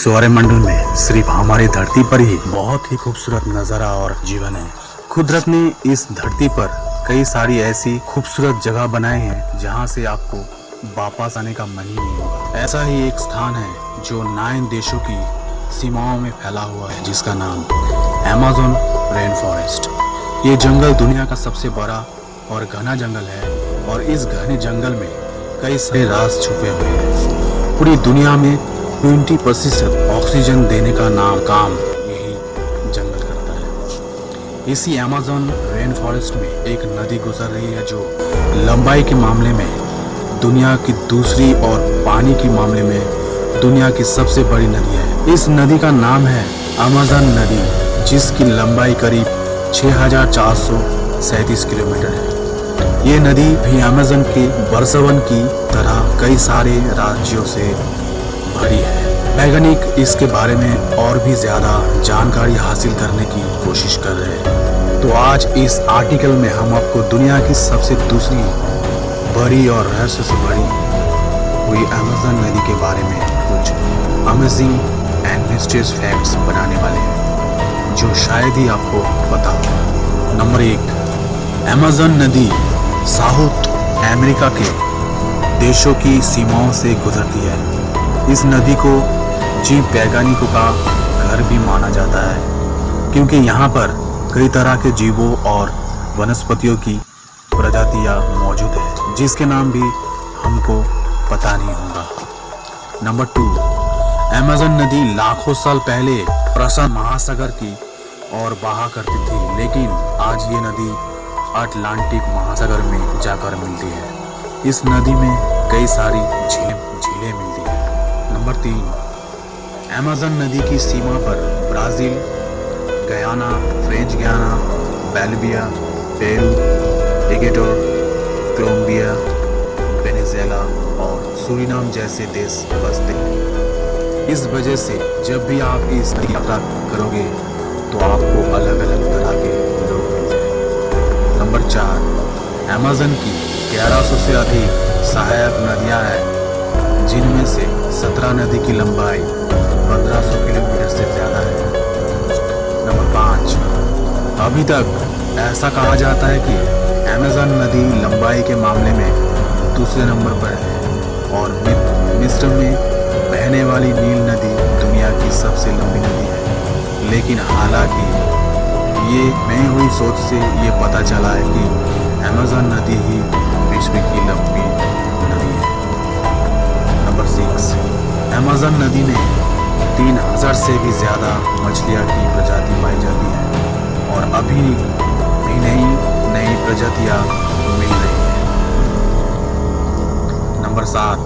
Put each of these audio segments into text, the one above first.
सौरमंडल में सिर्फ हमारी धरती पर ही बहुत ही खूबसूरत नज़ारा और जीवन है। कुदरत ने इस धरती पर कई सारी ऐसी खूबसूरत जगह बनाए हैं जहां से आपको वापस आने का मन ही नहीं होगा। ऐसा ही एक स्थान है जो 9 देशों की सीमाओं में फैला हुआ है, जिसका नाम अमेज़न रेन फॉरेस्ट। ये जंगल दुनिया का सबसे बड़ा और घना जंगल है और इस घने जंगल में कई सारे राज छुपे हुए हैं। पूरी दुनिया में 20% ऑक्सीजन देने का काम यही जंगल करता है। इसी अमेज़न रेन फॉरेस्ट में एक नदी गुजर रही है जो लंबाई के मामले में दुनिया की दूसरी और पानी के मामले में दुनिया की सबसे बड़ी नदी है। इस नदी का नाम है अमेज़न नदी, जिसकी लंबाई करीब 6437 किलोमीटर है। ये नदी भी अमेज़न के बरसवन की तरह कई सारे राज्यों से भरी है। वैज्ञानिक इसके बारे में और भी ज़्यादा जानकारी हासिल करने की कोशिश कर रहे हैं। तो आज इस आर्टिकल में हम आपको दुनिया की सबसे दूसरी बड़ी और रहस्य से भरी हुई अमेज़न नदी के बारे में कुछ अमेजिंग एंड मिस्टीरियस फैक्ट्स बनाने वाले हैं जो शायद ही आपको पता हो। नंबर 1, अमेज़न नदी साउथ अमेरिका के देशों की सीमाओं से गुजरती है। इस नदी को जीव वैज्ञानिकों का घर भी माना जाता है, क्योंकि यहाँ पर कई तरह के जीवों और वनस्पतियों की प्रजातियाँ मौजूद है, जिसके नाम भी हमको पता नहीं होगा। नंबर 2, अमेज़न नदी लाखों साल पहले प्रशांत महासागर की ओर बहा करती थी, लेकिन आज ये नदी अटलांटिक महासागर में जाकर मिलती है। इस नदी में कई सारी झीलें मिलती हैं। नंबर 3, अमेज़न नदी की सीमा पर Brazil, Guyana, French Guiana, Bolivia, Peru, Ecuador, Colombia, Venezuela और सूरीनाम जैसे देश बसते हैं। इस वजह से जब भी आप इस नदी यात्रा करोगे तो आपको अलग अलग तरह के लोग मिलते हैं। नंबर 4, अमेज़न की 1100 से अधिक सहायक नदियां हैं, जिनमें से 17 नदी की लंबाई 1500 किलोमीटर से ज़्यादा है। नंबर 5, अभी तक ऐसा कहा जाता है कि अमेज़न नदी लंबाई के मामले में दूसरे नंबर पर है और मिस्र में बहने वाली नील नदी दुनिया की सबसे लंबी नदी है। लेकिन हालांकि ये नई हुई सोच से ये पता चला है कि अमेज़न नदी ही विश्व की लंबी नदी है। नंबर 6, अमेज़न नदी में 3000 से भी ज़्यादा मछलियाँ की प्रजाति पाई जाती है और अभी भी नई प्रजातियाँ मिल रही हैं। नंबर 7,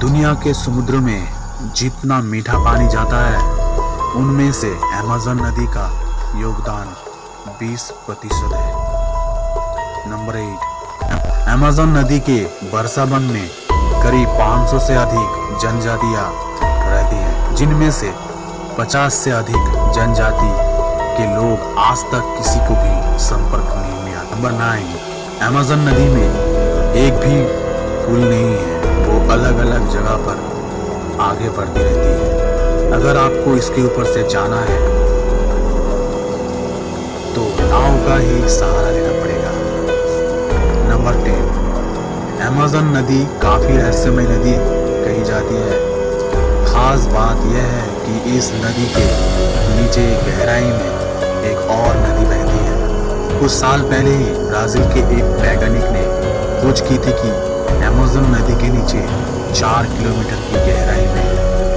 दुनिया के समुद्रों में जितना मीठा पानी जाता है उनमें से अमेज़न नदी का योगदान 20% है। नंबर 8, अमेज़न नदी के बरसावन में करीब 500 से अधिक जनजातियां रहती हैं, जिनमें से 50 से अधिक जनजाति के लोग आज तक किसी को भी संपर्क नहीं मिला। नंबर 9, अमेज़न नदी में एक भी पुल नहीं है, वो अलग अलग जगह पर आगे बढ़ती रहती है। अगर आपको इसके ऊपर से जाना है तो नाव का ही सहारा लेना पड़ेगा। नंबर 10, अमेज़न नदी काफ़ी रहस्यमय नदी कही जाती है। खास बात यह है कि इस नदी के नीचे गहराई में एक और नदी बहती है। कुछ साल पहले ही ब्राज़ील के एक वैज्ञानिक ने खोज की थी कि अमेज़न नदी के नीचे 4 किलोमीटर की गहराई में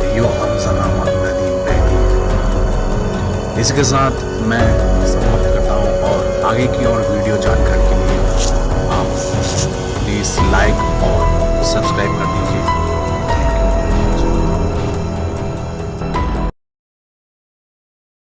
रियो हमजा नामक नदी बहती है। इसके साथ मैं समाप्त करता हूँ और आगे की और वीडियो जानकारी के लिए आप प्लीज़ लाइक और सब्सक्राइब कर दीजिए।